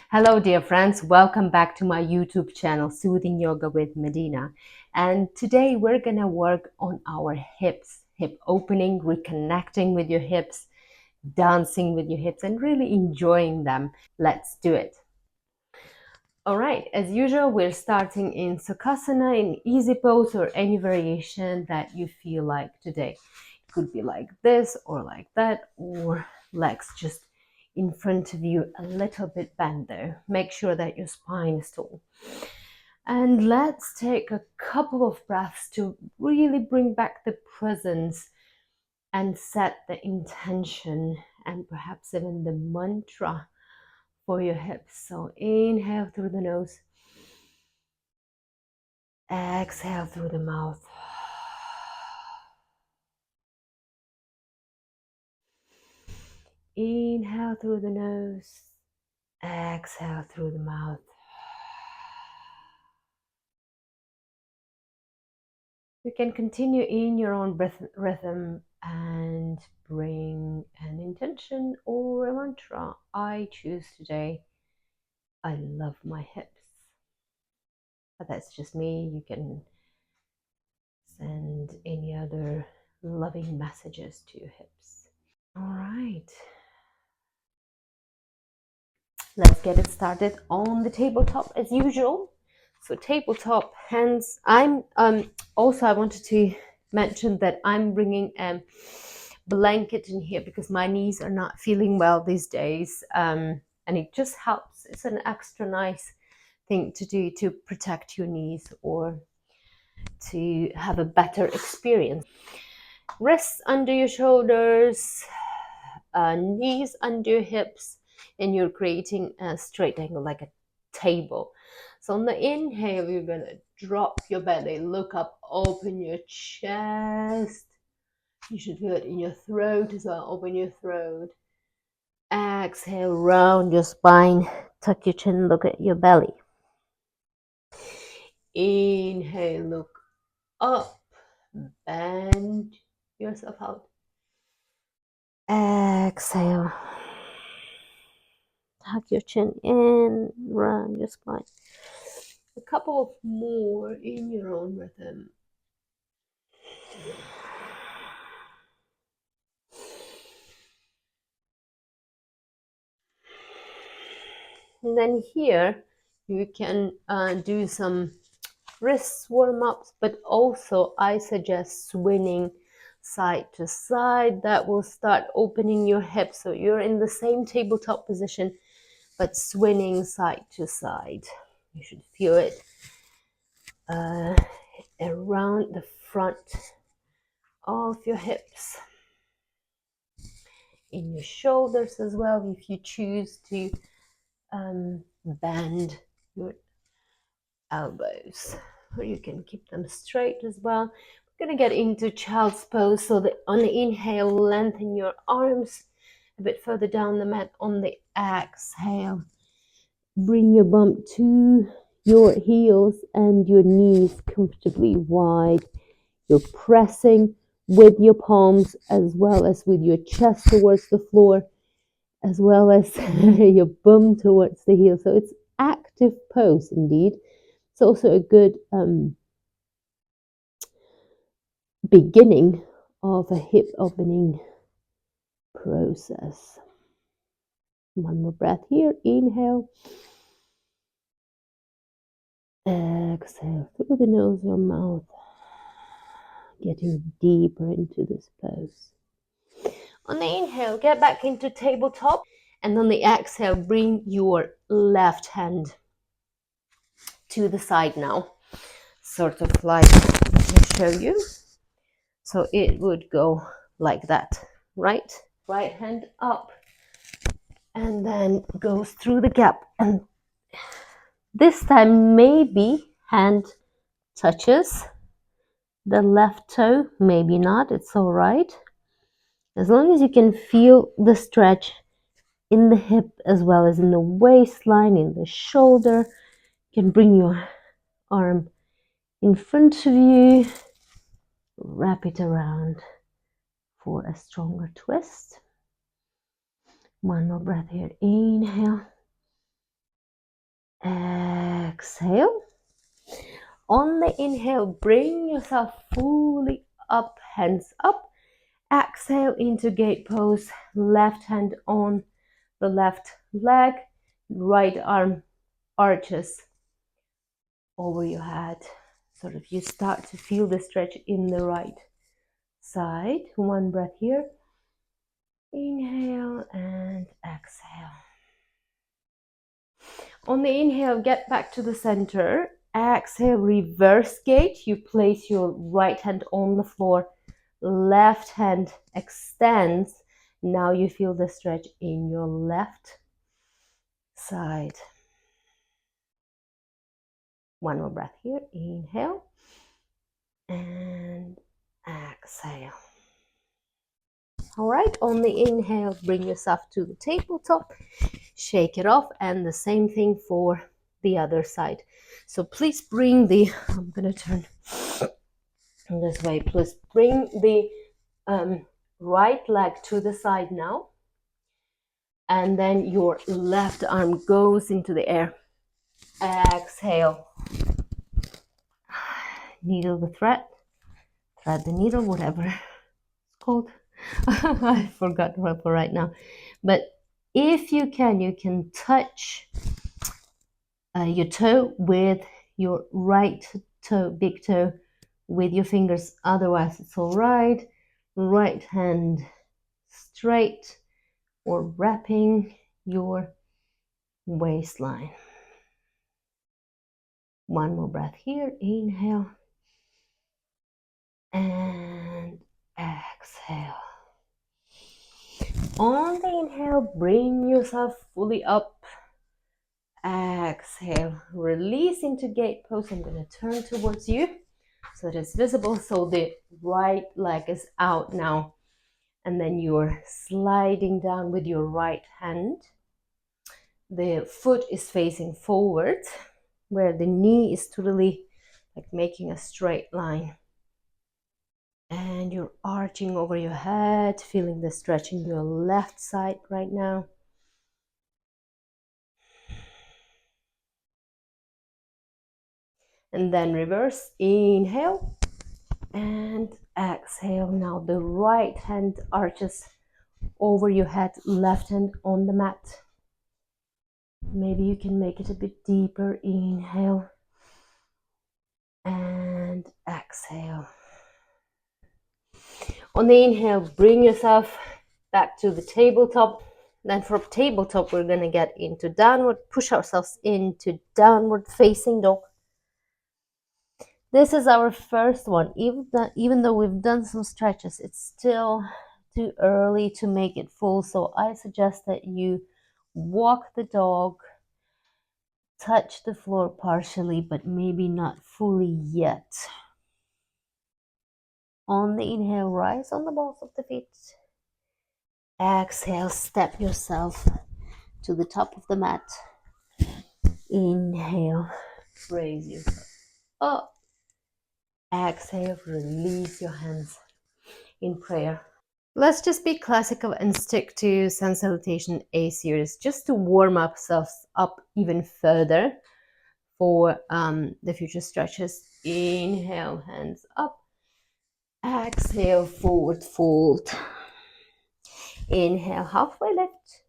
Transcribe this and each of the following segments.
Hello, dear friends. Welcome back to my YouTube channel, Soothing Yoga with Medina. And today we're going to work on our hips, hip opening, reconnecting with your hips, dancing with your hips, and really enjoying them. Let's do it. All right, as usual, we're starting in Sukhasana, in easy pose, or any variation that you feel like today. It could be like this, or like that, or legs just in front of you, a little bit bent though. Make sure that your spine is tall. And let's take a couple of breaths to really bring back the presence and set the intention and perhaps even the mantra for your hips. So inhale through the nose, exhale through the mouth. Inhale through the nose, exhale through the mouth. You can continue in your own breath rhythm and bring an intention or a mantra. I choose today, I love my hips. But that's just me. You can send any other loving messages to your hips. All right. Let's get it started on the tabletop as usual. So tabletop, hands. I'm also I wanted to mention that I'm bringing a blanket in here because my knees are not feeling well these days, and it just helps. It's an extra nice thing to do to protect your knees or to have a better experience. Wrists under your shoulders, knees under your hips, and you're creating a straight angle like a table. So on the inhale, you're gonna drop your belly, look up, open your chest. You should feel it in your throat as well. Open your throat. Exhale, round your spine, tuck your chin, look at your belly. Inhale, look up, bend yourself out. Exhale. Tuck your chin in, round your spine. A couple of more in your own rhythm. And then here you can do some wrist warm-ups, but also I suggest swinging side to side. That will start opening your hips. So you're in the same tabletop position, but swinging side to side. You should feel it around the front of your hips, in your shoulders as well, if you choose to bend your elbows, or you can keep them straight as well. We're going to get into child's pose, so that on the inhale, lengthen your arms a bit further down the mat. On the exhale, bring your bum to your heels and your knees comfortably wide. You're pressing with your palms as well as with your chest towards the floor, as well as your bum towards the heel. So it's active pose indeed. It's also a good beginning of a hip opening process. One more breath here. Inhale. Exhale through the nose or mouth. Getting deeper into this pose. On the inhale, get back into tabletop. And on the exhale, bring your left hand to the side now. Sort of like, let me show you. So it would go like that, right? Right hand up and then goes through the gap. And this time maybe hand touches the left toe, maybe not, it's all right. As long as you can feel the stretch in the hip as well as in the waistline, in the shoulder, you can bring your arm in front of you, wrap it around for a stronger twist. One more breath here. Inhale. Exhale. On the inhale, bring yourself fully up, hands up. Exhale into gate pose, left hand on the left leg, right arm arches over your head. Sort of you start to feel the stretch in the right side. One breath here. Inhale and exhale. On the inhale, get back to the center. Exhale, reverse gate. You place your right hand on the floor. Left hand extends. Now you feel the stretch in your left side. One more breath here. Inhale and exhale. All right, on the inhale, bring yourself to the tabletop, shake it off, and the same thing for the other side. So please bring the, I'm going to turn this way, please bring the right leg to the side now, and then your left arm goes into the air. Exhale. Needle the thread the needle, whatever it's called. I forgot for right now. But if you can touch your toe with your right toe, big toe, with your fingers. Otherwise, it's all right. Right hand straight or wrapping your waistline. One more breath here. Inhale and exhale. On the inhale, bring yourself fully up. Exhale, release into gate pose. I'm going to turn towards you so that it's visible. So the right leg is out now. And then you're sliding down with your right hand. The foot is facing forward, where the knee is totally like making a straight line. And you're arching over your head, feeling the stretch in your left side right now. And then reverse, inhale and exhale. Now the right hand arches over your head, left hand on the mat. Maybe you can make it a bit deeper. Inhale and exhale. On the inhale, bring yourself back to the tabletop. Then from tabletop, we're going to get into downward, push ourselves into downward facing dog. This is our first one. Even though we've done some stretches, it's still too early to make it full. So I suggest that you walk the dog, touch the floor partially, but maybe not fully yet. On the inhale, rise on the balls of the feet. Exhale, step yourself to the top of the mat. Inhale, raise yourself up. Exhale, release your hands in prayer. Let's just be classical and stick to Sun Salutation A series just to warm ourselves up even further for the future stretches. Inhale, hands up. Exhale, forward fold. Inhale, halfway lift.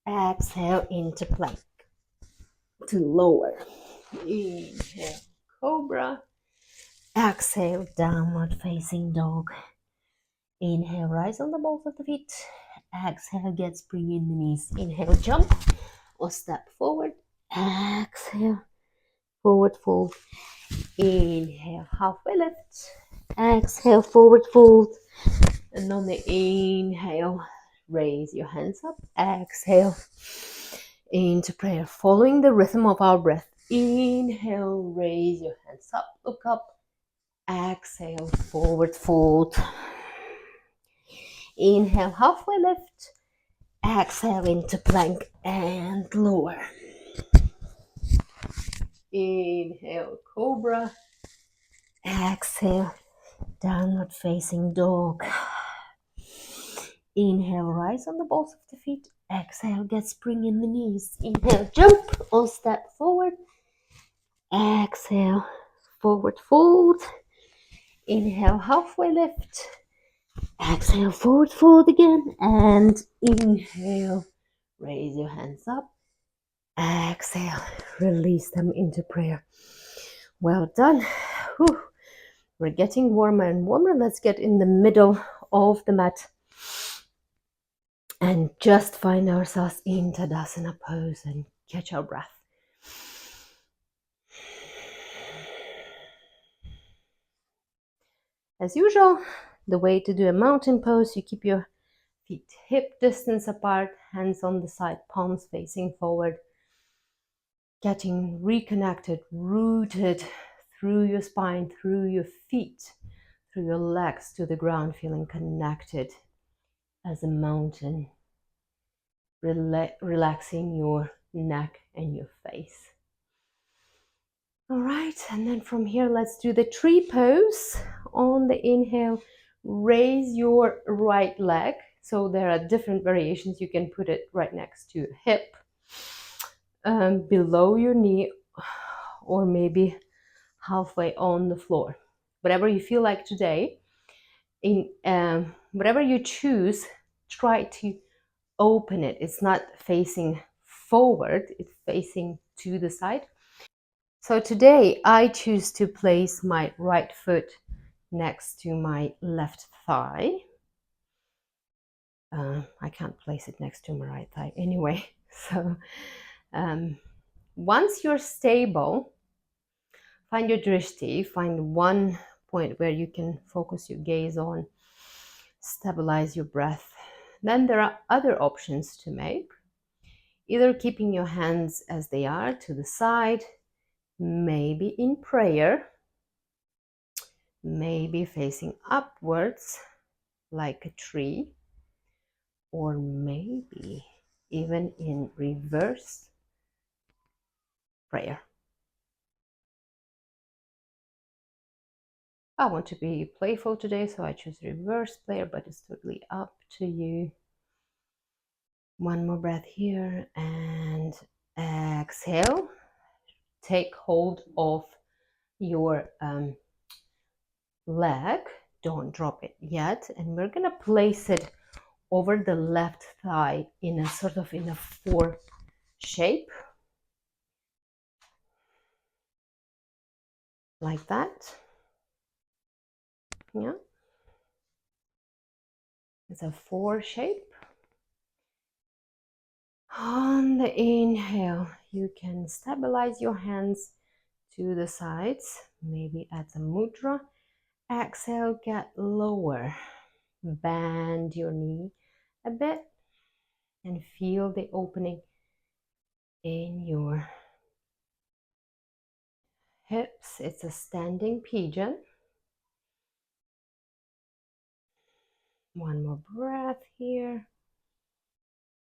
Exhale, into plank. To lower. Inhale, cobra. Exhale, downward facing dog. Inhale, rise on the balls of the feet. Exhale, get spring in the knees. Inhale, jump or step forward. Exhale, forward fold. Inhale, halfway lift. Exhale, forward fold. And on the inhale, raise your hands up. Exhale, into prayer, following the rhythm of our breath. Inhale, raise your hands up, look up. Exhale, forward fold. Inhale, halfway lift. Exhale, into plank and lower. Inhale, cobra. Exhale, downward facing dog. Inhale, rise on the balls of the feet. Exhale, get spring in the knees. Inhale, jump or step forward. Exhale, forward fold. Inhale, halfway lift. Exhale, forward fold again. And inhale, raise your hands up. Exhale, release them into prayer. Well done. Whew. We're getting warmer and warmer. Let's get in the middle of the mat and just find ourselves in Tadasana pose and catch our breath. As usual, the way to do a mountain pose, you keep your feet hip distance apart, hands on the side, palms facing forward, getting reconnected, rooted through your spine, through your feet, through your legs to the ground, feeling connected as a mountain, relaxing your neck and your face. All right, and then from here, let's do the tree pose. On the inhale, raise your right leg. So there are different variations. You can put it right next to your hip, below your knee, or maybe halfway on the floor. Whatever you feel like today. In whatever you choose, try to open it. It's not facing forward, it's facing to the side. So today I choose to place my right foot next to my left thigh. I can't place it next to my right thigh anyway. So once you're stable, find your drishti, find one point where you can focus your gaze on, stabilize your breath. Then there are other options to make. Either keeping your hands as they are to the side, maybe in prayer, maybe facing upwards like a tree, or maybe even in reverse prayer. I want to be playful today, so I choose reverse prayer, but it's totally up to you. One more breath here and exhale. Take hold of your leg, don't drop it yet, and we're gonna place it over the left thigh in a sort of in a 4 shape, like that. Yeah, it's a 4 shape. On the inhale, you can stabilize your hands to the sides, maybe add some mudra. Exhale, get lower, bend your knee a bit and feel the opening in your hips. It's a standing pigeon. One more breath here.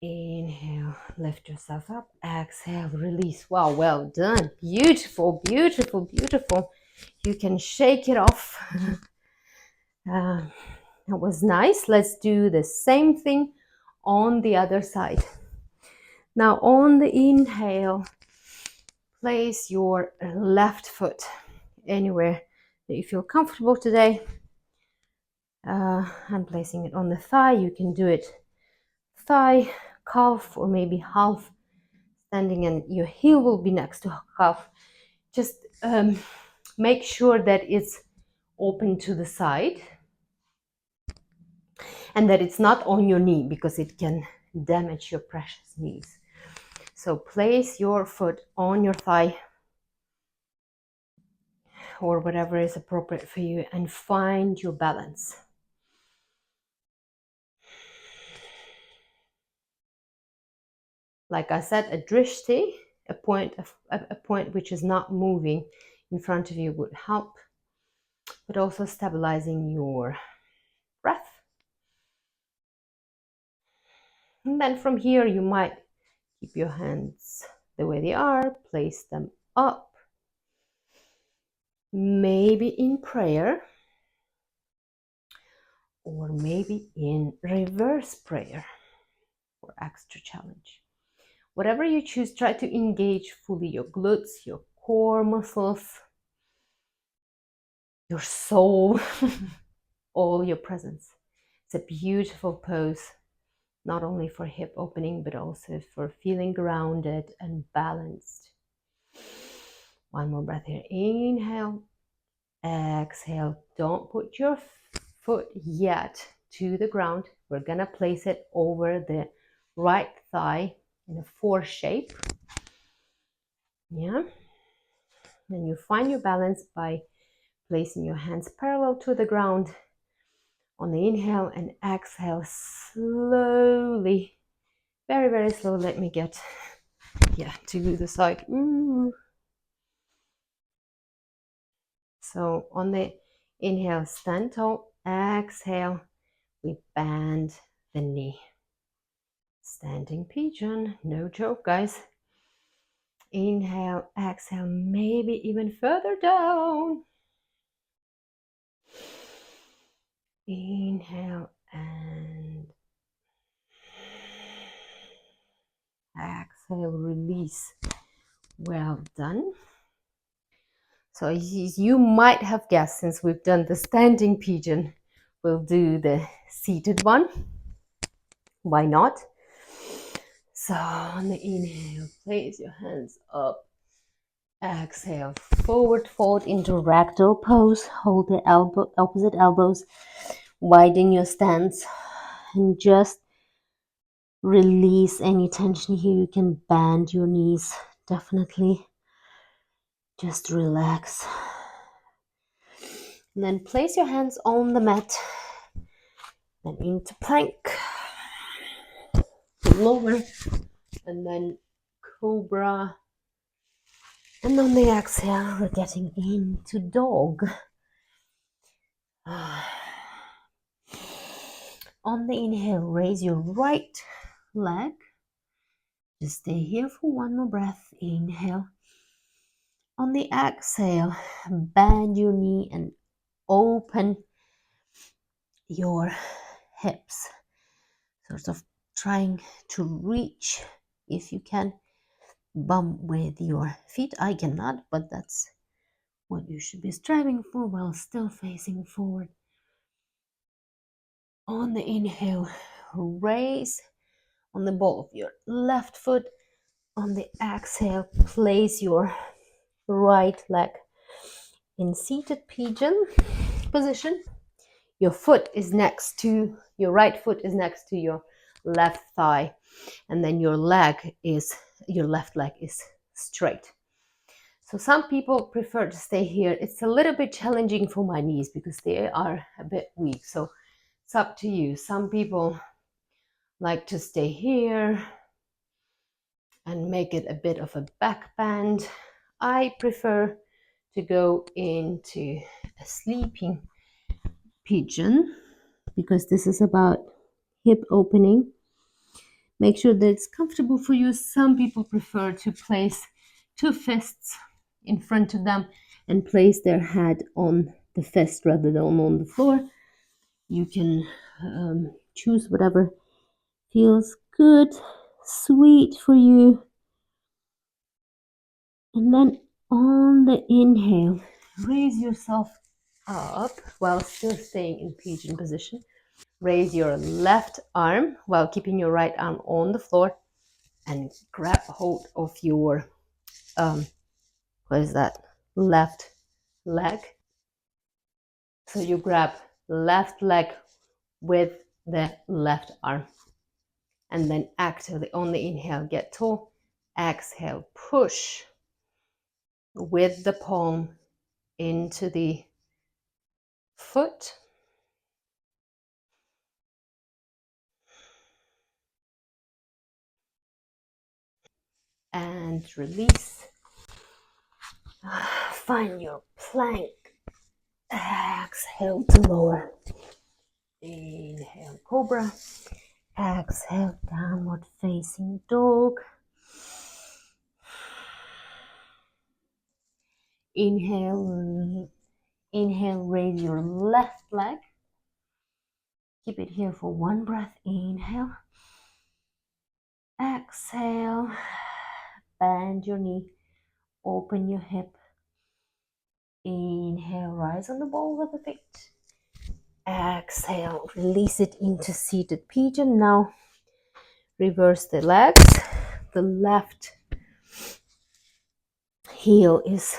Inhale, lift yourself up. Exhale, release. Wow, well done. Beautiful, beautiful, beautiful. You can shake it off. That was nice. Let's do the same thing on the other side. Now on the inhale, place your left foot anywhere that you feel comfortable today. I'm placing it on the thigh. You can do it thigh, calf, or maybe half standing, and your heel will be next to calf. Just make sure that it's open to the side and that it's not on your knee, because it can damage your precious knees. So place your foot on your thigh or whatever is appropriate for you and find your balance. Like I said, a drishti, a point which is not moving in front of you, would help, but also stabilizing your breath. And then from here, you might keep your hands the way they are, place them up, maybe in prayer, or maybe in reverse prayer. for extra challenge. Whatever you choose, try to engage fully your glutes, your core muscles, your soul, all your presence. It's a beautiful pose, not only for hip opening, but also for feeling grounded and balanced. One more breath here. Inhale, exhale. Don't put your foot yet to the ground. We're gonna place it over the right thigh in a 4 shape. Yeah. Then you find your balance by placing your hands parallel to the ground on the inhale, and exhale slowly, very, very slow. Let me get, to the side. So on the inhale, stand tall. Exhale, we bend the knee. Standing pigeon, no joke, guys. Inhale, exhale, maybe even further down. Inhale and exhale, release. Well done. So you might have guessed, since we've done the standing pigeon, we'll do the seated one. Why not? So on the inhale, place your hands up. Exhale, forward fold into ragdoll pose. Hold the opposite elbows. Widen your stance and just release any tension here. You can bend your knees, definitely. Just relax. And then place your hands on the mat. Then into plank. Lower. And then cobra. And on the exhale, we're getting into dog. On the inhale, raise your right leg. Just stay here for one more breath. Inhale. On the exhale, bend your knee and open your hips. Sort of trying to reach, if you can, bump with your feet. I cannot, but that's what you should be striving for while still facing forward. On the inhale, raise on the ball of your left foot. On the exhale, place your right leg in seated pigeon position. Your right foot is next to your left thigh, and then your left leg is straight. So some people prefer to stay here. It's a little bit challenging for my knees because they are a bit weak. So it's up to you. Some people like to stay here and make it a bit of a back bend. I prefer to go into a sleeping pigeon because this is about hip opening. Make sure that it's comfortable for you. Some people prefer to place 2 fists in front of them and place their head on the fist rather than on the floor. You can choose whatever feels good, sweet for you. And then on the inhale, raise yourself up while still staying in pigeon position. Raise your left arm while keeping your right arm on the floor and grab hold of your left leg. So you grab left leg with the left arm, and then actively on the inhale get tall. Exhale, push with the palm into the foot. And release. Find your plank. Exhale to lower. Inhale, cobra. Exhale, downward facing dog. Inhale, raise your left leg. Keep it here for one breath. Inhale. Exhale, bend your knee, open your hip. Inhale, rise on the ball of the feet. Exhale, release it into seated pigeon. Now reverse the legs. The left heel is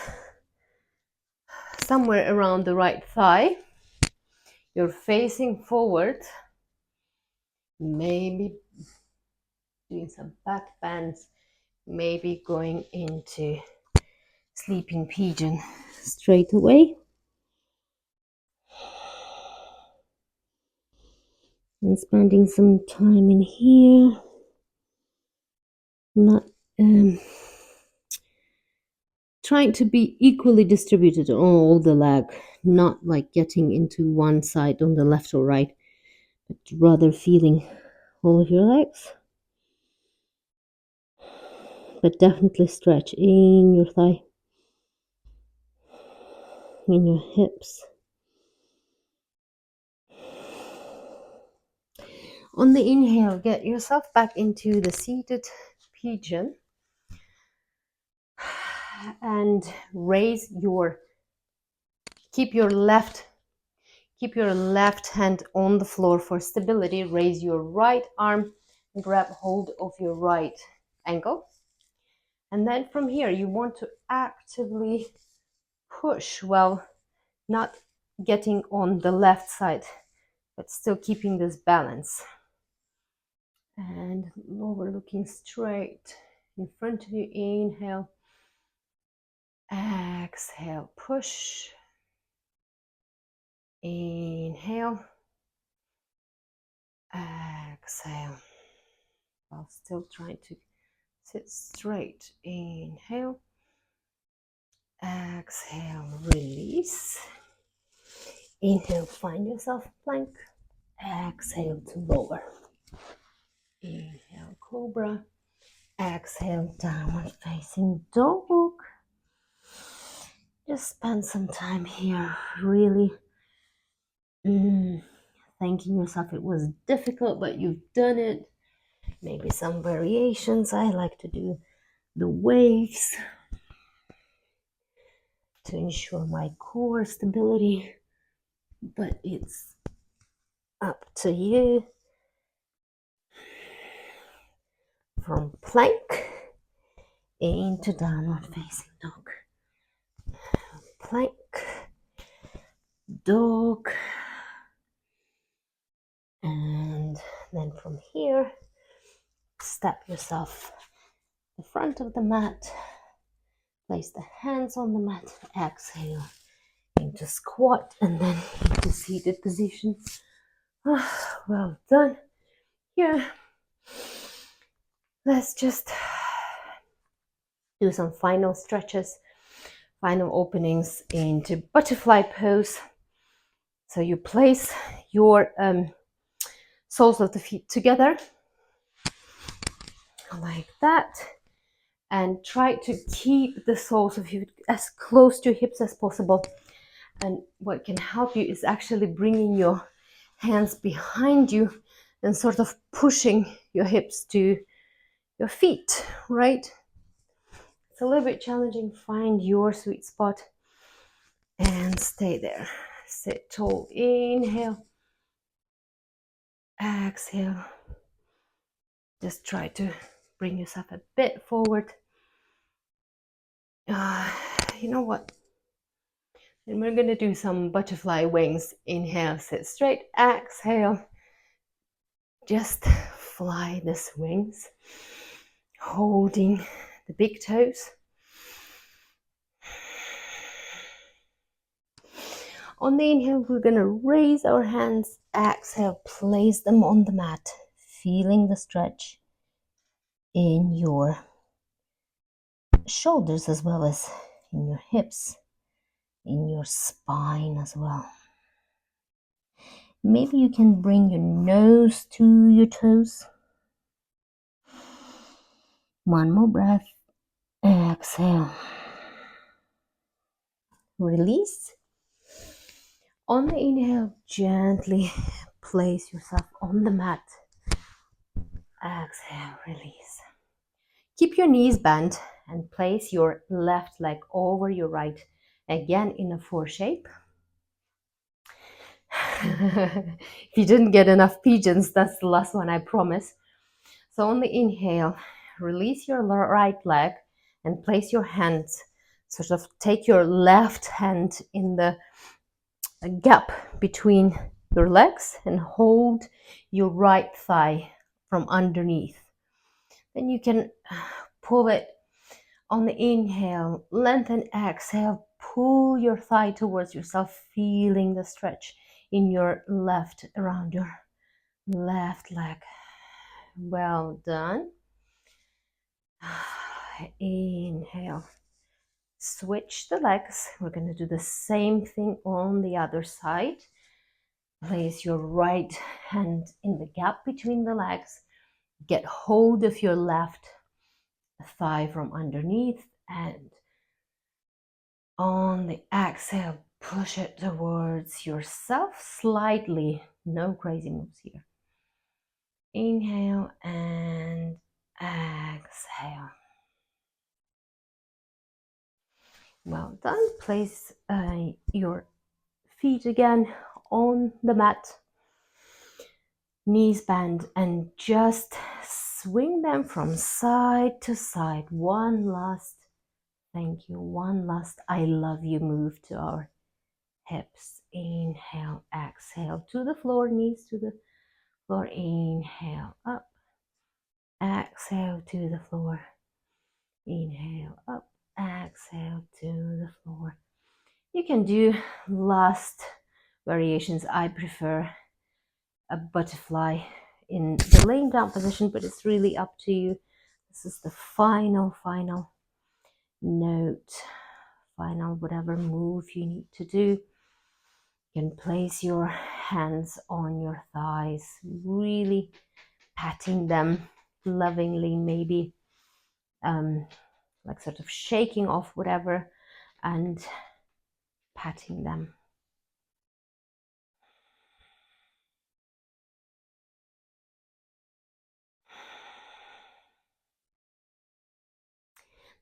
somewhere around the right thigh. You're facing forward, maybe doing some back bends, maybe going into sleeping pigeon straight away. And spending some time in here, not trying to be equally distributed on all the leg, not like getting into one side on the left or right, but rather feeling all of your legs. But definitely stretch in your thigh, in your hips. On the inhale, get yourself back into the seated pigeon and keep your left hand on the floor for stability. Raise your right arm and grab hold of your right ankle. And then from here, you want to actively push while not getting on the left side, but still keeping this balance. And lower, looking straight in front of you. Inhale. Exhale, push. Inhale. Exhale. While still trying to sit straight. Inhale. Exhale, release. Inhale, find yourself plank. Exhale to lower. Inhale, cobra. Exhale, downward facing dog. Just spend some time here, really thanking yourself. It was difficult, but you've done it. Maybe some variations. I like to do the waves to ensure my core stability, but it's up to you. From plank into downward facing dog. Plank, dog, and then from here, step yourself the front of the mat, place the hands on the mat, exhale into squat and then into seated position. Well done. Here, let's just do some final stretches, final openings into butterfly pose. So you place your soles of the feet together like that, and try to keep the soles of your feet as close to your hips as possible. And what can help you is actually bringing your hands behind you and sort of pushing your hips to your feet, right? It's a little bit challenging. Find your sweet spot and stay there. Sit tall. Inhale. Exhale. Just try to bring yourself a bit forward. You know what? And we're going to do some butterfly wings. Inhale, sit straight. Exhale. Just fly the wings, holding the big toes. On the inhale, we're going to raise our hands. Exhale, place them on the mat, feeling the stretch in your shoulders as well as in your hips, in your spine as well. Maybe you can bring your nose to your toes. One more breath. Exhale. Release. On the inhale, gently place yourself on the mat. Exhale, release. Keep your knees bent and place your left leg over your right, again in a 4 shape. If you didn't get enough pigeons, that's the last one, I promise. So on the inhale, release your right leg and place your hands, sort of take your left hand in the gap between your legs and hold your right thigh from underneath. Then you can pull it on the inhale, lengthen, exhale, pull your thigh towards yourself, feeling the stretch in your left, around your left leg. Well done. Inhale. Switch the legs. We're going to do the same thing on the other side. Place your right hand in the gap between the legs. Get hold of your left thigh from underneath, and on the exhale, push it towards yourself slightly. No crazy moves here. Inhale and exhale. Well done. Place your feet again on the mat. Knees bend and just swing them from side to side. One last thank you. One last I love you move to our hips. Inhale, exhale to the floor, knees to the floor. Inhale, up. Exhale to the floor. Inhale, up. Exhale to the floor. You can do last variations. I prefer a butterfly in the laying down position, but it's really up to you. This is the final note, final whatever move you need to do. You can place your hands on your thighs, really patting them lovingly, maybe like sort of shaking off whatever and patting them.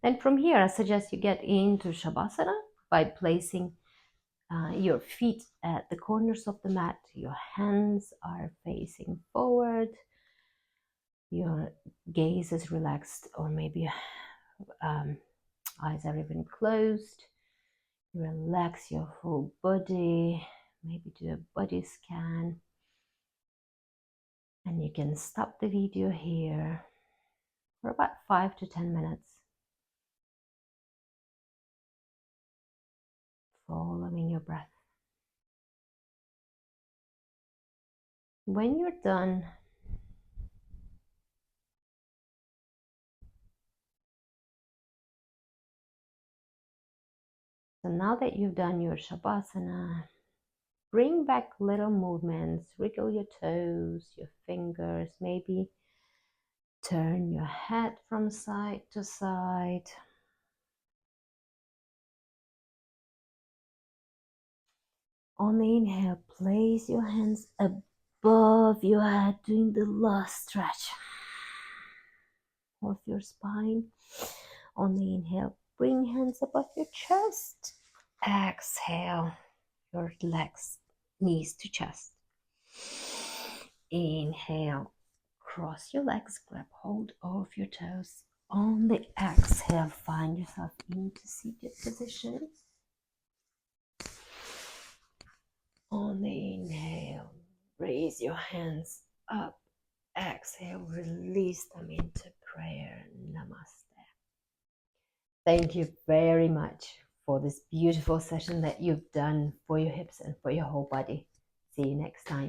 Then from here, I suggest you get into Shavasana by placing your feet at the corners of the mat. Your hands are facing forward. Your gaze is relaxed, or maybe eyes are even closed. Relax your whole body. Maybe do a body scan. And you can stop the video here for about 5 to 10 minutes. Following your breath. When you're done, so now that you've done your Shavasana, bring back little movements, wriggle your toes, your fingers, maybe turn your head from side to side. On the inhale, place your hands above your head, doing the last stretch of your spine. On the inhale, bring hands above your chest. Exhale, your legs, knees to chest. Inhale, cross your legs, grab hold of your toes. On the exhale, find yourself into seated position. On the inhale, raise your hands up. Exhale, release them into prayer. Namaste. Thank you very much for this beautiful session that you've done for your hips and for your whole body. See you next time.